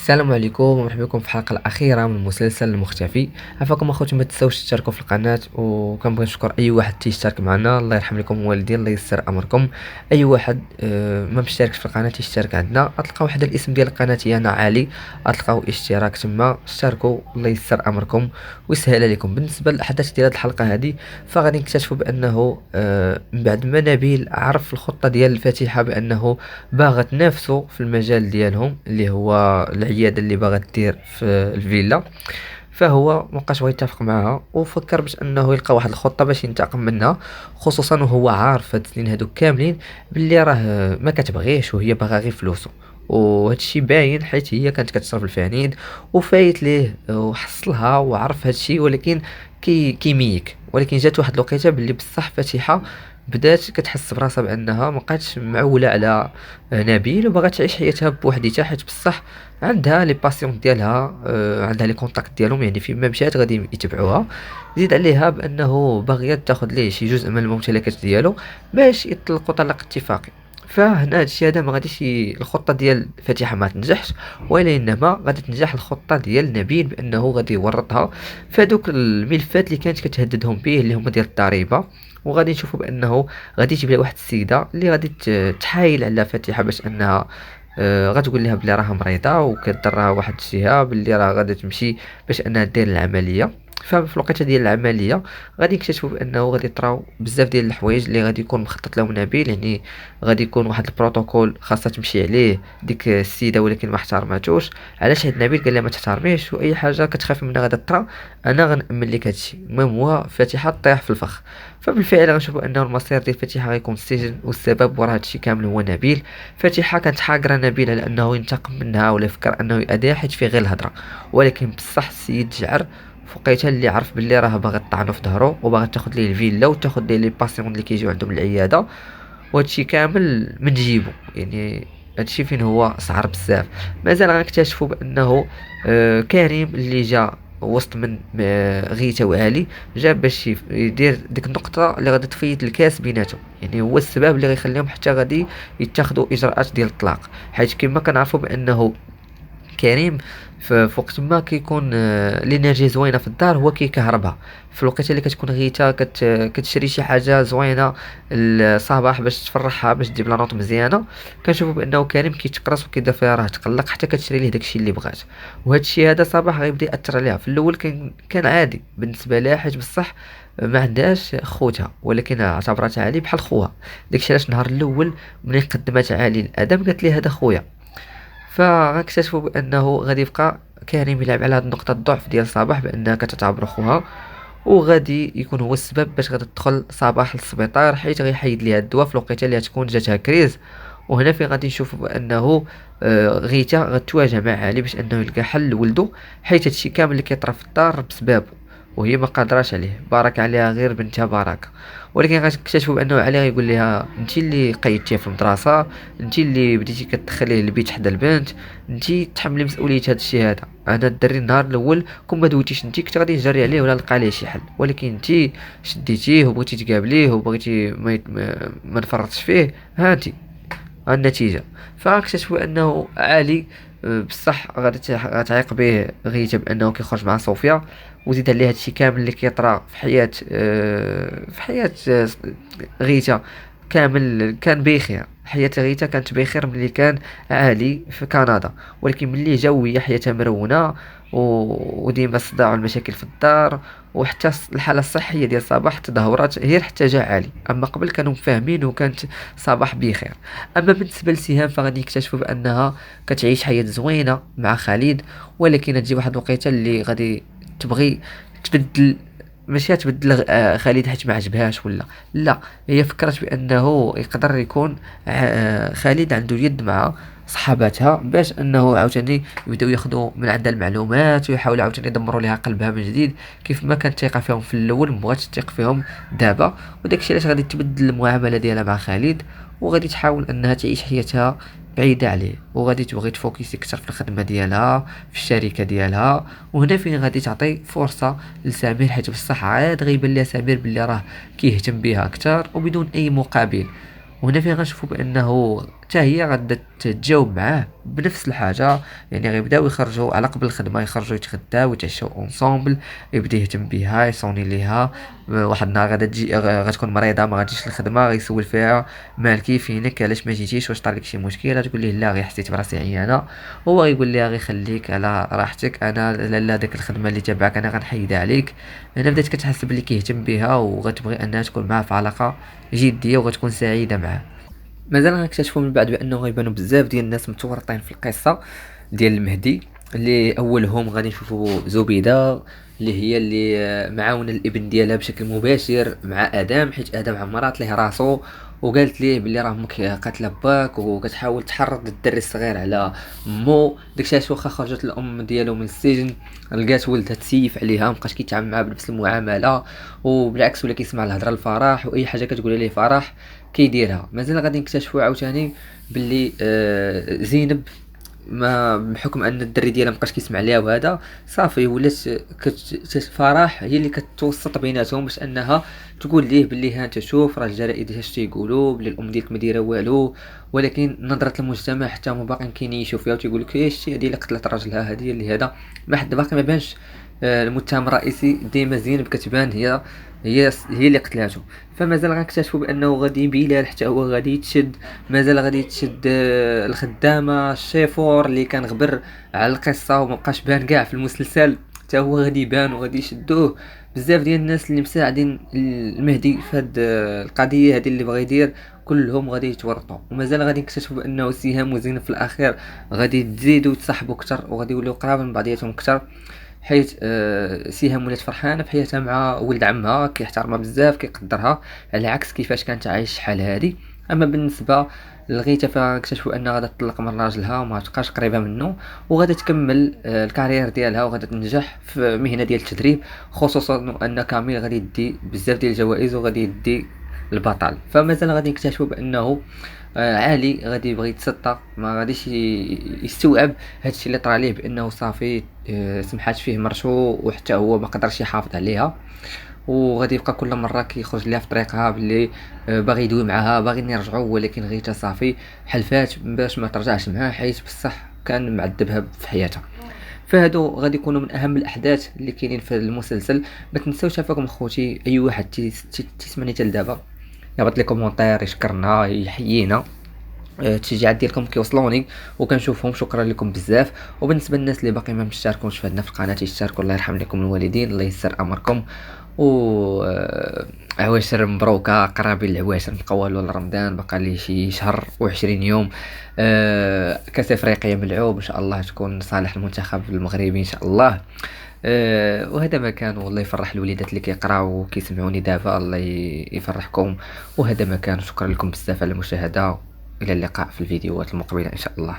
السلام عليكم ومرحبا بكم في الحلقة الأخيرة من مسلسل المختفي. عفاكم أخوتي، ما تنساوش تشتركوا في القناة، وكنبغي نشكر أي واحد تيشترك معنا. الله يرحم لكم الوالدين، الله يسر أمركم. أي واحد ما مشتركش في القناة يشترك عندنا. غتلقاو واحد الاسم ديال القناة هي أنا علي، غتلقاو اشتراك تما، اشتركوا الله يسر أمركم ويسهل عليكم. بالنسبة للأحداث ديال هاد الحلقة هذه، فغادي نكتشفوا بأنه من بعد ما نبيل عرف الخطة ديال الفاتحة بأنه باغا تنافسوا في المجال ديالهم اللي هو العياده اللي باغا دير في الفيلا، فهو مبقاش بغا يتفق معها وفكر باش انه يلقى واحد الخطه باش ينتقم منها، خصوصا وهو عارف هاد السنين هادو كاملين باللي راه ما كتبغيش وهي باغا غير فلوسه. وهذا الشيء باين حيت هي كانت كتصرف الفعنيد وفايت ليه وحصلها وعرف هذا الشيء، ولكن كيميك. ولكن جات واحد الوقيته باللي بصح فاتحه بدات كتحس براسها بانها ما بقاتش معوله على نبيل وباغا تعيش حياتها بوحديتها، حيت بصح عندها لي باسيون ديالها، عندها لي كونتاكت ديالهم، يعني فيما مشات غادي يتبعوها. زيد عليها بانه باغيه تاخذ ليه شي جزء من الممتلكات ديالو باش يطلقوا طلاق اتفاقي. فهنا هادشي هذا ما غاديش الخطه ديال فاتحه ما تنجحش، انما غادي تنجح الخطه ديال نبيل بانه غادي يورطها في هذوك الملفات اللي كانت كتهددهم به اللي هما ديال الضريبه. وغادي نشوفوا بانه غادي يجيب لها واحد السيده اللي غادي تحايل على فاتحه باش انها غتقول لها بلي راها مريضه وكضرها واحد الشهاب اللي راه غادي تمشي باش انها دير العمليه. ففي الوقيته ديال العمليه غادي يكتشفوا بانه غادي يطراو بزاف ديال الحوايج اللي غادي يكون مخطط لهم نبيل، يعني غادي يكون واحد البروتوكول خاصها تمشي عليه ديك السيده، ولكن ما احترماتوش. علاش؟ حيت نبيل قال لها ما تحترميش واي حاجه كتخافي منها غادا طرا انا غنأمن لك هادشي. المهم هو فاتحه طيح في الفخ. فبالفعل غنشوفوا انه المصير ديال فاتحه غيكون السجن، والسبب وراء هادشي كامل هو نبيل. فاتحه كانت حاقره نبيل على انه ينتقم منها ولا فكر انه يأذيها حيت فيه غير الهضره، ولكن بصح السيد جعر فوقيتها اللي عرف باللي راه باغا طعنو في ظهرو وباغا تاخد ليه الفيلا وتاخد ليه لي باسيون اللي كيجيو عندهم العياده. وهادشي كامل من جيبو، يعني هادشي فين هو صعر بزاف. مازال غنكتشفوا بانه كريم اللي جا وسط من غيتا وعلي جا باش يدير ديك النقطة اللي غادي تفيد الكاس بيناتهم، يعني هو السبب اللي غيخليهم حتى غادي يتخذوا اجراءات ديال الطلاق. حيت كما كنعرفوا بانه كريم في وقت ما كيكون الانرجي زوينه في الدار هو كيكهربها. في الوقت اللي كتكون غيتا كتشري شي حاجه زوينه الصباح باش تفرحها باش تجيب لها نوط مزيانه، كنشوفوا بانه كريم كيتقرص وكيبدا فيها راه تقلق حتى كتشري ليه داكشي اللي بغات. وهذا الشيء هذا صباح غيبدا ياثر عليها. في الاول كان عادي بالنسبه لها حيت بصح ما عندهاش خوتها، ولكن اعتبرتها علي بحال خوها. داكشي علاش النهار الاول ملي قدمت علي الادم قالت لي هذا خويا. فغنكتشفوا بانه غادي يبقى كريم يلعب على هاد نقطة الضعف ديال صباح بانها كتعتبر خوها، وغادي يكون هو السبب باش غادي تدخل صباح للسبيطار حيت غيحيد ليها الدواء في الوقيته اللي تكون جاتها كريز. وهنا فين غادي نشوفوا بانه غيتا غتواجه مع علي باش انه يلقى حل لولدو، حيت هادشي كامل اللي كيطرا في الدار بسبابه وهي ما قادراش عليه. بارك عليها غير بنتها بركه. ولكن غتكتشفوا بانه علي غيقول لها انت اللي قيدتيه في المدرسه، انت اللي بديتي كتدخليه البيت حدا البنت، انت تحملي مسؤوليه هذا الشيء هذا. انا الدري النهار الاول كون ما دويتيش انت كنت غادي نجري عليه ولا نلقى عليه شي حل، ولكن انت شديتيه وبغيتي تقابليه وبغيتي ما نفرطش فيه. هانتي النتيجة. فاكتشفوا انه علي بصح غادي غتعيق به غيتا بانه كيخرج مع صوفيا. وزيد عليه هادشي كامل اللي كيطرا في حياة غيتا كامل كان بخير. حياة غيتا كانت بخير ملي كان عالي في كندا، ولكن ملي جاو هي حياتها مرونة وديما الصداع والمشاكل في الدار، وحتى الحالة الصحية ديال صباح تدهورات غير حتى جا عالي. أما قبل كانوا فاهمين وكانت صباح بخير. أما بالنسبة لسهام فغادي يكتشفوا بأنها كتعيش حياة زوينة مع خالد، ولكن تجي واحد الوقيته اللي غادي تبغي تبدل. ماشي تبدل خالد حيت ما عجبهاش ولا لا، هي فكرت بانه يقدر يكون خالد عنده يد مع صحاباتها باش انه عاوتاني يبداو ياخذوا من عندها المعلومات ويحاولوا عاوتاني يدمروا لها قلبها من جديد. كيف ما كانت ثقه فيهم في الاول مبغاتش تثق فيهم دابا. وداكشي علاش غادي تبدل المعامله ديالها مع خالد، وغادي تحاول انها تعيش حياتها بعيدة عليه، وغادي تبغي تفوكسي اكثر في الخدمة ديالها في الشركة ديالها. وهنا فين غادي تعطي فرصة لسمير، حيت بصح عاد غيبان ليها سمير بلي راه كيهتم بها اكثر وبدون اي مقابل. وهنا فين غنشوفوا بانه حتى هي غادا تجاوب معاه بنفس الحاجه. يعني غيبداو يخرجوا على قبل الخدمه، يخرجوا يتغداو يتعشاو اونصومبل، يبدا يهتم بها يصوني ليها. واحد النهار غادا تجي غتكون مريضه ما غاديش للخدمه، غيسول فيها مالكي فينك علاش ما جيتيش، واش طرا لك شي مشكل؟ تقول ليه لا غير حسيت براسي عيانه. هو غيقول لها غير خليك على راحتك، انا لا داك الخدمه اللي تبعك انا غنحيدها عليك. انا بدات كتحس بلي كيهتم بها وغتبغي انها تكون معاه في علاقه جديه وغتكون سعيده معاه. مازال غنكتشفوا من بعد بانه غيبانوا بزاف ديال الناس متورطين في القصه ديال المهدي. اللي اولهم غادي نشوفوا زبيده، اللي هي اللي معاونه الابن ديالها بشكل مباشر مع ادم، حيت ادم عمرات ليه راسو وقالت ليه بلي راه امك قاتله باك وكتحاول تحرض الدري الصغير على مو. داكشي علاش واخا خرجت الام ديالو من السجن لقات ولدها تسيف عليها، مابقاش كيتعامل معاها بنفس المعامله، وبالعكس ولا كيسمع الهضره الفرح واي حاجه كتقول ليه فرح كيديرها. مازال غادي نكتشفوا عاوتاني باللي زينب ما بحكم ان الدري ديالها مابقاش كيسمع ليها وهذا صافي ولات فرح هي اللي كتوسط بيناتهم باش انها تقول ليه باللي ها انت شوف راه الجرائد اش تيقولوا بلي الام ديالك ما دايره والو، ولكن نظره المجتمع حتى هما باقيين كينيشوا فيها وتيقول لك ايش هذه اللي قتلت راجلها، هذه اللي هذا ما حد باقي ما بانش. المتهم الرئيسي ديما زينب كتبان هي اللي قتلاته. فمازال غنكتشفوا بانه غادي بلال حتى هو غادي يتشد، مازال غادي يتشد الخدامه الشيفور اللي كان غبر على القصه ومبقاش بان كاع في المسلسل حتى هو غادي يبان وغادي يشدوه. بزاف ديال الناس اللي مساعدين المهدي في هاد القضيه هذه اللي بغى يدير كلهم غادي يتورطوا. ومازال غادي نكتشفوا بانه سهام وزينب في الاخير غادي تزيدوا يتصاحبوا اكثر وغادي يوليو قراب من بعضياتهم اكثر، حيث سهام ولات فرحانه بحياتها مع ولد عمها كيحترمها بزاف كيقدرها على عكس كيفاش كانت عايش شحال هادي. اما بالنسبه لغيتها فاكتشفوا انها غادا تطلق من راجلها وما تبقاش قريبه منه، وغادا تكمل الكارير ديالها وغادا تنجح في مهنه ديال التدريب، خصوصا ان كامل غادي يدي بزاف ديال الجوائز وغادي يدي البطل. فمازال غادي نكتشفوا بانه علي غادي يبغي يتسطى، ما غاديش يستوعب هادشي اللي طرا ليه بانه صافي سمحات فيه مرتو وحتى هو ما قدرش يحافظ عليها، وغادي يبقى كل مره كيخرج ليها في طريقها باللي باغي يدوي معاها باغي نرجعوا، ولكن غيتا صافي حلفات باش ما ترجعش معاه حيت بصح كان معذبها في حياتها. فهادو غادي يكونوا من اهم الاحداث اللي كاينين في المسلسل. ما تنساوش افاكم اخوتي اي واحد تسمعني حتى لدابا يهبط لي كومونتير يشكرنا يحيينا، التشجيعات ديالكم كيوصلوني وكنشوفهم، شكرا لكم بزاف. وبالنسبه للناس اللي باقي ما مشتركوش في هنا في القناه يشتركوا، الله يرحم لكم الوالدين الله يسر امركم. و عواشر مبروكه قرابين العواشر نقولوا لرمضان بقى لي شي شهر و20 يوم. كاس افريقيا ملعوب ان شاء الله تكون صالح المنتخب المغربي ان شاء الله. وهذا ما كان، والله يفرح الوليدات اللي كيقراو وكيسمعوني دابا الله يفرحكم. وهذا ما كان، شكرا لكم بزاف على المشاهده، الى اللقاء في الفيديوهات المقبله ان شاء الله.